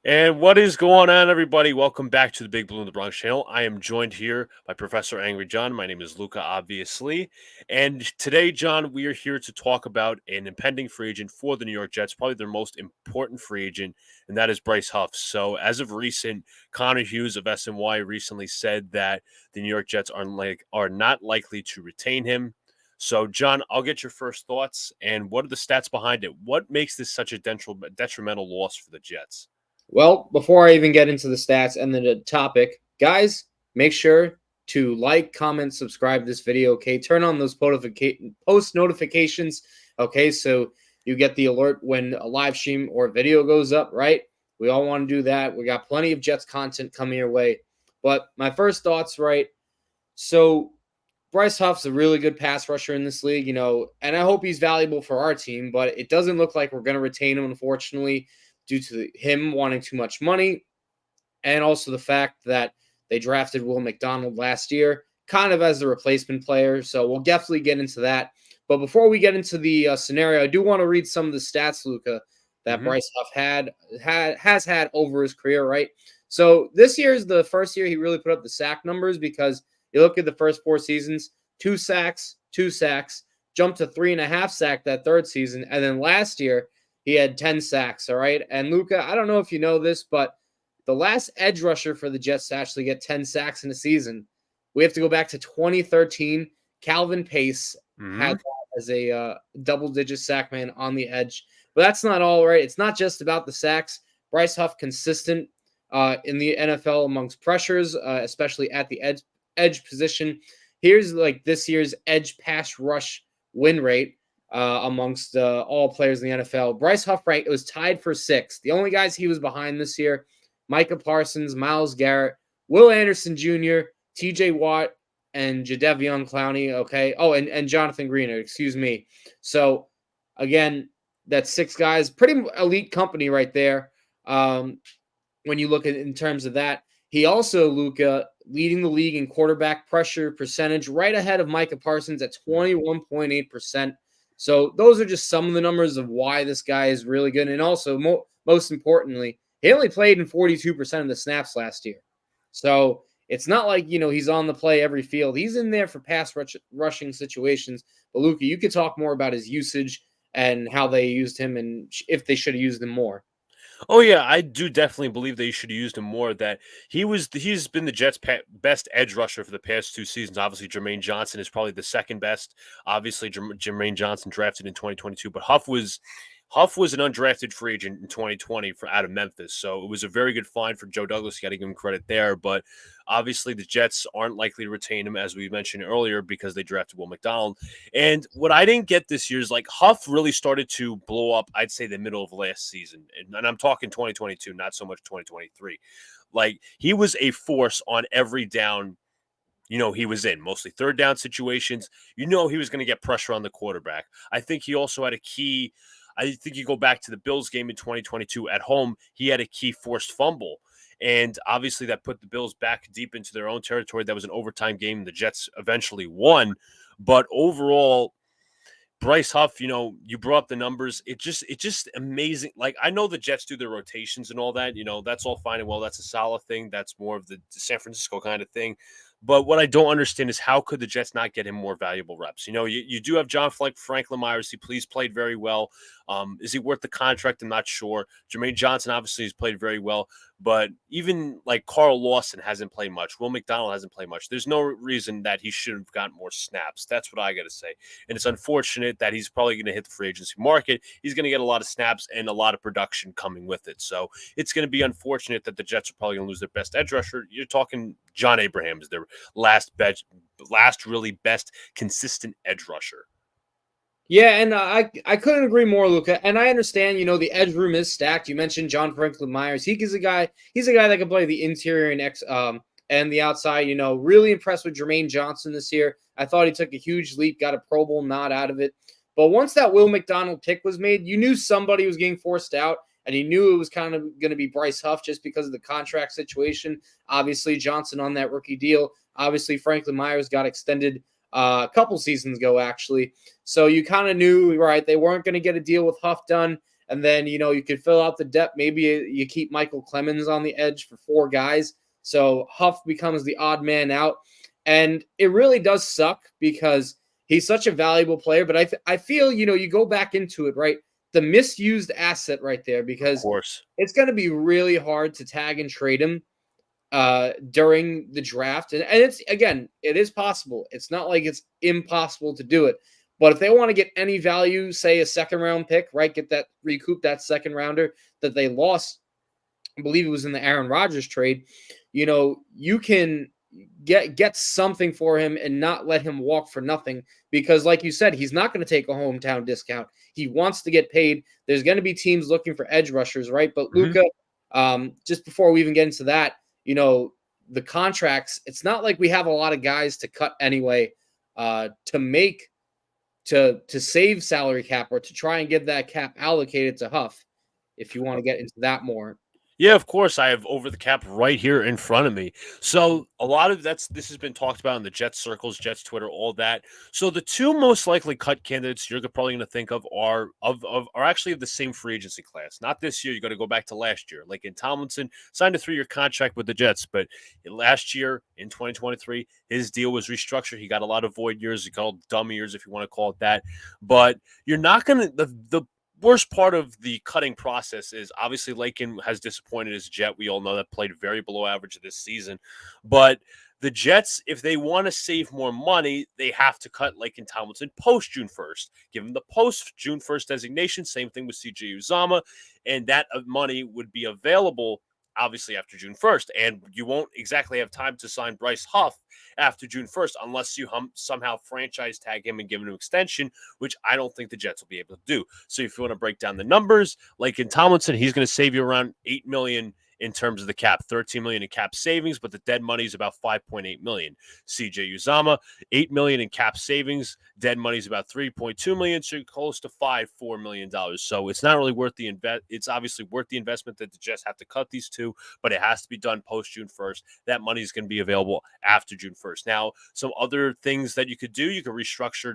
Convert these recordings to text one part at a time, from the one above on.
And what is going on, everybody? Welcome back to the Big Blue in the Bronx channel. I am joined here by Professor Angry John. My name is Luca, obviously. And today, John, we are here to talk about an impending free agent for the New York Jets, probably their most important free agent, and that is Bryce Huff. So, as of recent, Connor Hughes of SNY recently said that the New York Jets are not likely to retain him. So, John, I'll get your first thoughts. And what are the stats behind it? What makes this such a detrimental loss for the Jets? Well, before I even get into the stats and the topic, guys, make sure to like, comment, subscribe to this video, okay? Turn on those post notifications, okay? So you get the alert when a live stream or video goes up, right? We all want to do that. We got plenty of Jets content coming your way. But my first thoughts, right? So Bryce Huff's a really good pass rusher in this league, and I hope he's valuable for our team, but it doesn't look like we're going to retain him, unfortunately, due to him wanting too much money and also the fact that they drafted Will McDonald last year kind of as the replacement player. So we'll definitely get into that. But before we get into the scenario, I do want to read some of the stats, Luca, that Mm-hmm. Bryce Huff has had over his career, right? So this year is the first year he really put up the sack numbers because you look at the first 4 seasons, 2 sacks, jumped to 3.5 sacks that third season. And then last year, he had 10 sacks, all right? And Luca, I don't know if you know this, but the last edge rusher for the Jets to actually get 10 sacks in a season, we have to go back to 2013. Calvin Pace Mm-hmm. had that as a double-digit sack man on the edge. But that's not all, right? It's not just about the sacks. Bryce Huff consistent in the NFL amongst pressures, especially at the edge position. Here's like this year's edge pass rush win rate amongst all players in the NFL. Bryce Huff ranked, it was tied for sixth. The only guys he was behind this year, Micah Parsons, Myles Garrett, Will Anderson Jr., TJ Watt, and Jadeveon Clowney. Okay. Oh, and Jonathan Greener, excuse me. So again, that's six guys, pretty elite company right there. When you look at in terms of that, he also, Luca, leading the league in quarterback pressure percentage, right ahead of Micah Parsons at 21.8%. So those are just some of the numbers of why this guy is really good. And also, most importantly, he only played in 42% of the snaps last year. So it's not like, he's on the play every field. He's in there for rushing situations. But Luca, you could talk more about his usage and how they used him and if they should have used him more. Oh yeah, I do definitely believe they should have used him more. That he's been the Jets' best edge rusher for the past 2 seasons. Obviously, Jermaine Johnson is probably the second best. Obviously, Jermaine Johnson drafted in 2022, but Huff was an undrafted free agent in 2020 out of Memphis, so it was a very good find for Joe Douglas. You got to give him credit there, but obviously the Jets aren't likely to retain him, as we mentioned earlier, because they drafted Will McDonald. And what I didn't get this year is like Huff really started to blow up, I'd say, the middle of last season, and I'm talking 2022, not so much 2023. Like he was a force on every down he was in, mostly third down situations. He was going to get pressure on the quarterback. I think he also had a key. I think you go back to the Bills game in 2022 at home, he had a key forced fumble. And obviously that put the Bills back deep into their own territory. That was an overtime game. The Jets eventually won. But overall, Bryce Huff, you brought up the numbers. It just amazing. Like I know the Jets do their rotations and all that. That's all fine and well. That's a solid thing. That's more of the San Francisco kind of thing. But what I don't understand is how could the Jets not get him more valuable reps? You do have Franklin Myers. He's played very well. Is he worth the contract? I'm not sure. Jermaine Johnson obviously has played very well. But even like Carl Lawson hasn't played much. Will McDonald hasn't played much. There's no reason that he should have gotten more snaps. That's what I got to say. And it's unfortunate that he's probably going to hit the free agency market. He's going to get a lot of snaps and a lot of production coming with it. So it's going to be unfortunate that the Jets are probably going to lose their best edge rusher. You're talking John Abraham is their last really best consistent edge rusher. Yeah, and I couldn't agree more, Luca. And I understand, the edge room is stacked. You mentioned John Franklin Myers. He's a guy that can play the interior and the outside. Really impressed with Jermaine Johnson this year. I thought he took a huge leap, got a Pro Bowl nod out of it. But once that Will McDonald pick was made, you knew somebody was getting forced out, and you knew it was kind of going to be Bryce Huff just because of the contract situation. Obviously, Johnson on that rookie deal. Obviously, Franklin Myers got extended a couple seasons ago, actually. So you kind of knew, right, they weren't going to get a deal with Huff done. And then, you could fill out the depth. Maybe you keep Michael Clemens on the edge for 4 guys. So Huff becomes the odd man out. And it really does suck because he's such a valuable player. But I feel, you go back into it, right? The misused asset right there, Of because course. it's going to be really hard to tag and trade him during the draft. And it's, again, it is possible. It's not like it's impossible to do it. But if they want to get any value, say a second round pick, right, recoup that second rounder that they lost, I believe it was in the Aaron Rodgers trade, you can get something for him and not let him walk for nothing, because like you said, he's not going to take a hometown discount. He wants to get paid. There's going to be teams looking for edge rushers, right? But Luca, just before we even get into that, the contracts, it's not like we have a lot of guys to cut anyway, to save salary cap or to try and get that cap allocated to Huff, if you want to get into that more. Yeah, of course. I have over the cap right here in front of me. So a lot of this has been talked about in the Jets circles, Jets Twitter, all that. So the two most likely cut candidates you're probably going to think of are actually of the same free agency class. Not this year. You got to go back to last year. Like in Tomlinson signed a 3-year contract with the Jets, but last year in 2023, his deal was restructured. He got a lot of void years. He called dumb years, if you want to call it that. But you're not going to the worst part of the cutting process is obviously Lakin has disappointed as a Jet. We all know that, played very below average this season. But the Jets, if they want to save more money, they have to cut Lakin Tomlinson post June 1st. Give him the post June 1st designation. Same thing with CJ Uzama. And that money would be available obviously after June 1st. And you won't exactly have time to sign Bryce Huff after June 1st unless you somehow franchise tag him and give him an extension, which I don't think the Jets will be able to do. So if you want to break down the numbers, like in Tomlinson, he's going to save you around $8 million in terms of the cap, $13 million in cap savings, but the dead money is about $5.8 million. CJ Uzama, $8 million in cap savings, dead money is about $3.2 million, so close to $4 million. So it's not really worth the It's obviously worth the investment that the Jets have to cut these two, but it has to be done post June 1st. That money is going to be available after June 1st. Now, some other things that you could do, you could restructure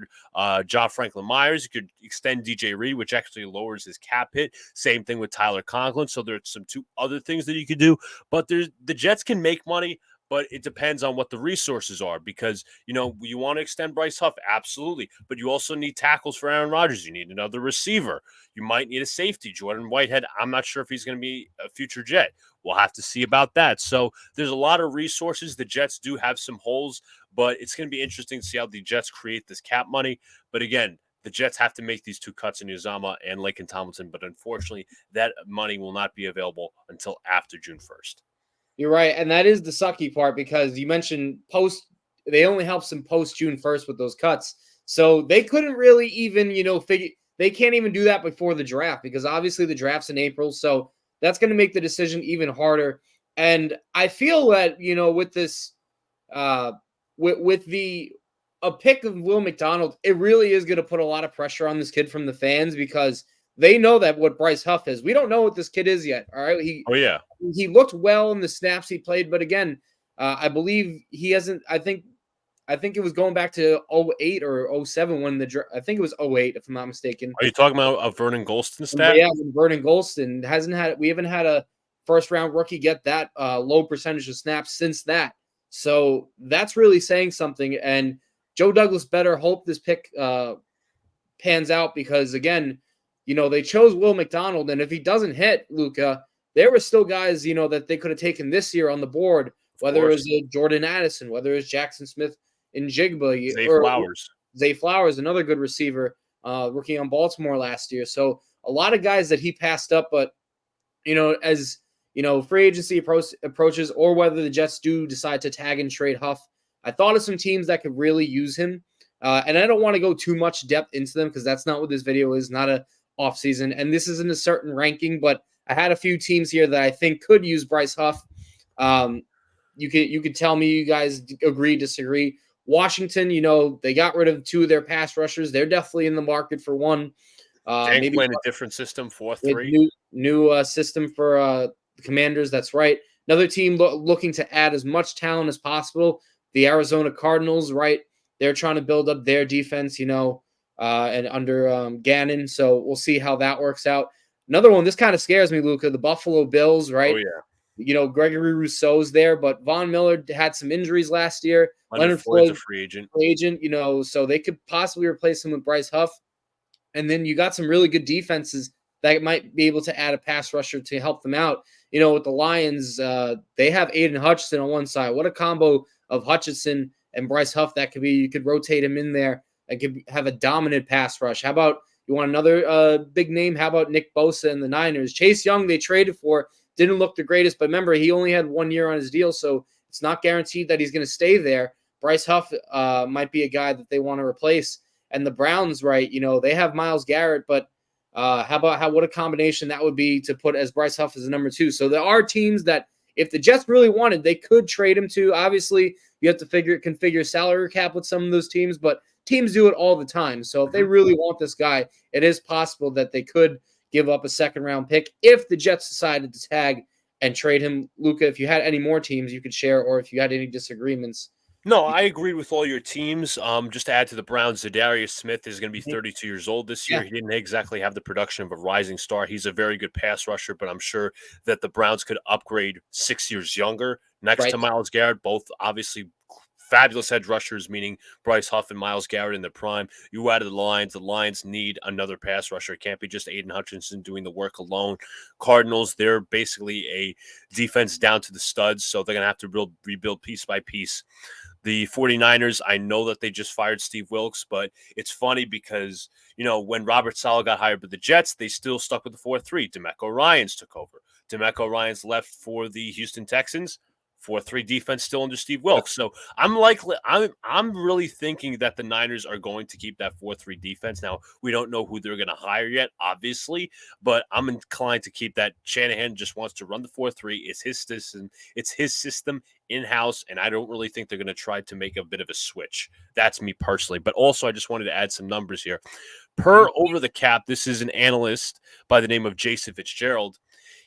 John Franklin Myers. You could extend DJ Reed, which actually lowers his cap hit. Same thing with Tyler Conklin. So there's some two other things that you could do, but the Jets can make money, but it depends on what the resources are, because, you want to extend Bryce Huff, absolutely, but you also need tackles for Aaron Rodgers. You need another receiver. You might need a safety. Jordan Whitehead, I'm not sure if he's going to be a future Jet. We'll have to see about that. So there's a lot of resources. The Jets do have some holes, but it's going to be interesting to see how the Jets create this cap money. But again, the Jets have to make these two cuts in Uzama and Lakin Tomlinson, but unfortunately, that money will not be available until after June 1st. You're right, and that is the sucky part, because you mentioned they only help them post June 1st with those cuts. So they couldn't really even, they can't even do that before the draft, because obviously the draft's in April. So that's going to make the decision even harder. And I feel that, with this, with a pick of Will McDonald, it really is going to put a lot of pressure on this kid from the fans, because they know that what Bryce Huff is. We don't know what this kid is yet. All right. He looked well in the snaps he played, but again, I believe he hasn't. I think it was going back to 08 or 07 when I think it was 08, if I'm not mistaken. Are you talking about a Vernon Golston stat? Yeah, Vernon Golston we haven't had a first round rookie get that low percentage of snaps since that. So that's really saying something. And Joe Douglas better hope this pick pans out, because again, they chose Will McDonald, and if he doesn't hit, Luca, there were still guys, that they could have taken this year on the board, whether it was Jordan Addison, whether it was Jackson Smith and Jigba, Zay Flowers, another good receiver, rookie on Baltimore last year. So a lot of guys that he passed up, but as free agency approaches, or whether the Jets do decide to tag and trade Huff, I thought of some teams that could really use him. And I don't want to go too much depth into them, because that's not what this video is, not a offseason. And this isn't a certain ranking, but I had a few teams here that I think could use Bryce Huff. You could tell me you guys agree, disagree. Washington, they got rid of 2 of their pass rushers. They're definitely in the market for one. Maybe playing a different system, 4-3. New system for the Commanders. That's right. Another team looking to add as much talent as possible. The Arizona Cardinals, right? They're trying to build up their defense, and under Gannon. So we'll see how that works out. Another one, this kind of scares me, Luca, the Buffalo Bills, Oh right? yeah, Gregory Rousseau's there, but Von Miller had some injuries last year. Leonard Leonard Floyd's a Floyd, free agent. free agent, so they could possibly replace him with Bryce Huff. And then you got some really good defenses that might be able to add a pass rusher to help them out. With the Lions, they have Aiden Hutchinson on one side. What a combo of Hutchinson and Bryce Huff that could be. You could rotate him in there and could have a dominant pass rush. How about you want another big name? How about Nick Bosa and the Niners? Chase Young, they traded for, didn't look the greatest, but remember, he only had 1 year on his deal, so it's not guaranteed that he's going to stay there. Bryce Huff might be a guy that they want to replace. And the Browns, right, they have Myles Garrett, but what a combination that would be to put as Bryce Huff as a number 2. So there are teams that if the Jets really wanted, they could trade him to. Obviously, you have to configure salary cap with some of those teams, but teams do it all the time. So if they really want this guy, it is possible that they could give up a second-round pick if the Jets decided to tag and trade him. Luca, if you had any more teams you could share, or if you had any disagreements. No, I agree with all your teams. Just to add to the Browns, Zadarius Smith is going to be Mhm. 32 years old this Yeah, year. He didn't exactly have the production of a rising star. He's a very good pass rusher, but I'm sure that the Browns could upgrade 6 years younger next right. to Myles Garrett. Both obviously fabulous edge rushers, meaning Bryce Huff and Myles Garrett in their prime. You added the Lions. The Lions need another pass rusher. It can't be just Aiden Hutchinson doing the work alone. Cardinals, they're basically a defense down to the studs, so they're going to have to rebuild piece by piece. The 49ers, I know that they just fired Steve Wilkes, but it's funny because, when Robert Saleh got hired by the Jets, they still stuck with the 4-3. DeMeco Ryans took over. DeMeco Ryans left for the Houston Texans. 4-3 defense still under Steve Wilkes. So I'm really thinking that the Niners are going to keep that 4-3 defense. Now, we don't know who they're going to hire yet, obviously, but I'm inclined to keep that. Shanahan just wants to run the 4-3. It's his system in-house, and I don't really think they're going to try to make a bit of a switch. That's me personally. But also, I just wanted to add some numbers here. Per over the cap, this is an analyst by the name of Jason Fitzgerald.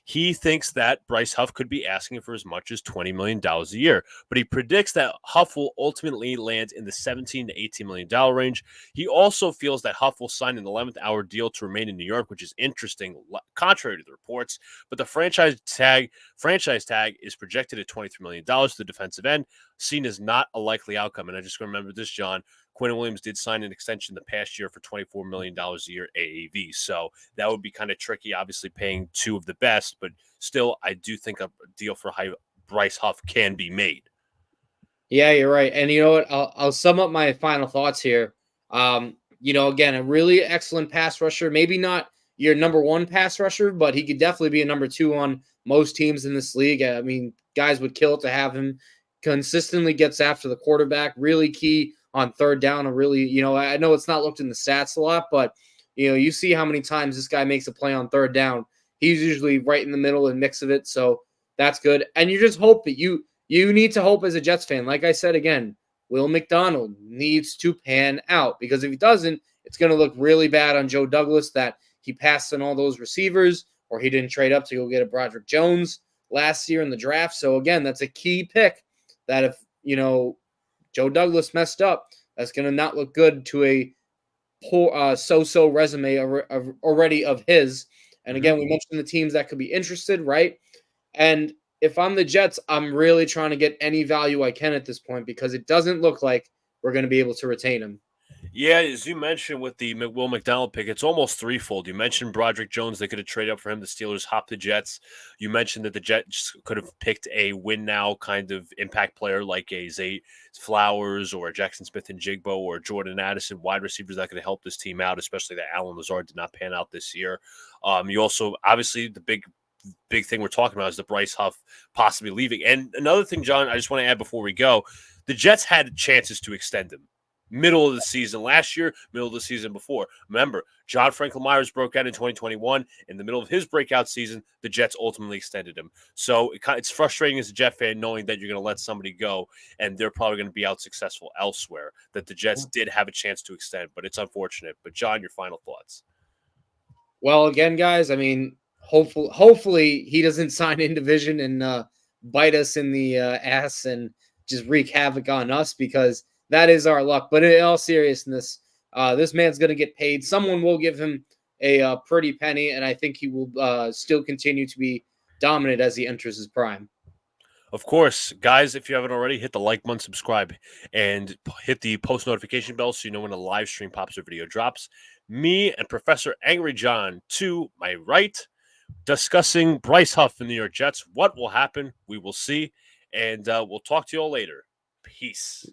He thinks that Bryce Huff could be asking for as much as $20 million a year, but he predicts that Huff will ultimately land in the $17 to $18 million range. He also feels that Huff will sign an 11th hour deal to remain in New York, which is interesting, contrary to the reports. But the franchise tag is projected at $23 million to the defensive end, seen as not a likely outcome. And I just remember this, John. Quinn Williams did sign an extension the past year for $24 million a year AAV. So that would be kind of tricky, obviously paying two of the best, but still, I do think a deal for Bryce Huff can be made. Yeah, you're right. And you know what? I'll sum up my final thoughts here. Again, a really excellent pass rusher. Maybe not your number 1 pass rusher, but he could definitely be a number 2 on most teams in this league. I mean, guys would kill it to have him. Consistently gets after the quarterback. Really key on third down. And really, I know it's not looked in the stats a lot, but you see how many times this guy makes a play on third down. He's usually right in the middle and mix of it. So that's good. And you just hope that you need to hope as a Jets fan, like I said again, Will McDonald needs to pan out, because if he doesn't, it's going to look really bad on Joe Douglas that he passed on all those receivers, or he didn't trade up to go get a Broderick Jones last year in the draft. So again, that's a key pick that if, Joe Douglas messed up, that's going to not look good to a poor so-so resume already of his. And again, we mentioned the teams that could be interested, right? And if I'm the Jets, I'm really trying to get any value I can at this point, because it doesn't look like we're going to be able to retain him. Yeah, as you mentioned with the Will McDonald pick, it's almost threefold. You mentioned Broderick Jones; they could have traded up for him. The Steelers hopped the Jets. You mentioned that the Jets could have picked a win now kind of impact player like a Zay Flowers or a Jackson Smith and Jigbo or Jordan Addison, wide receivers that could have helped this team out, especially that Alan Lazard did not pan out this year. You also obviously the big thing we're talking about is the Bryce Huff possibly leaving. And another thing, John, I just want to add before we go, the Jets had chances to extend him. Middle of the season last year, middle of the season before. Remember, John Franklin Myers broke out in 2021. In the middle of his breakout season, the Jets ultimately extended him. So it's frustrating as a Jet fan knowing that you're going to let somebody go and they're probably going to be out successful elsewhere, that the Jets did have a chance to extend, but it's unfortunate. But John, your final thoughts. Well, again, guys, I mean, hopefully he doesn't sign in division and bite us in the ass and just wreak havoc on us, because that is our luck. But in all seriousness, this man's going to get paid. Someone will give him a pretty penny, and I think he will still continue to be dominant as he enters his prime. Of course, guys, if you haven't already, hit the like button, subscribe, and hit the post notification bell so you know when a live stream pops or video drops. Me and Professor Angry John to my right, discussing Bryce Huff and the New York Jets. What will happen? We will see, and we'll talk to you all later. Peace.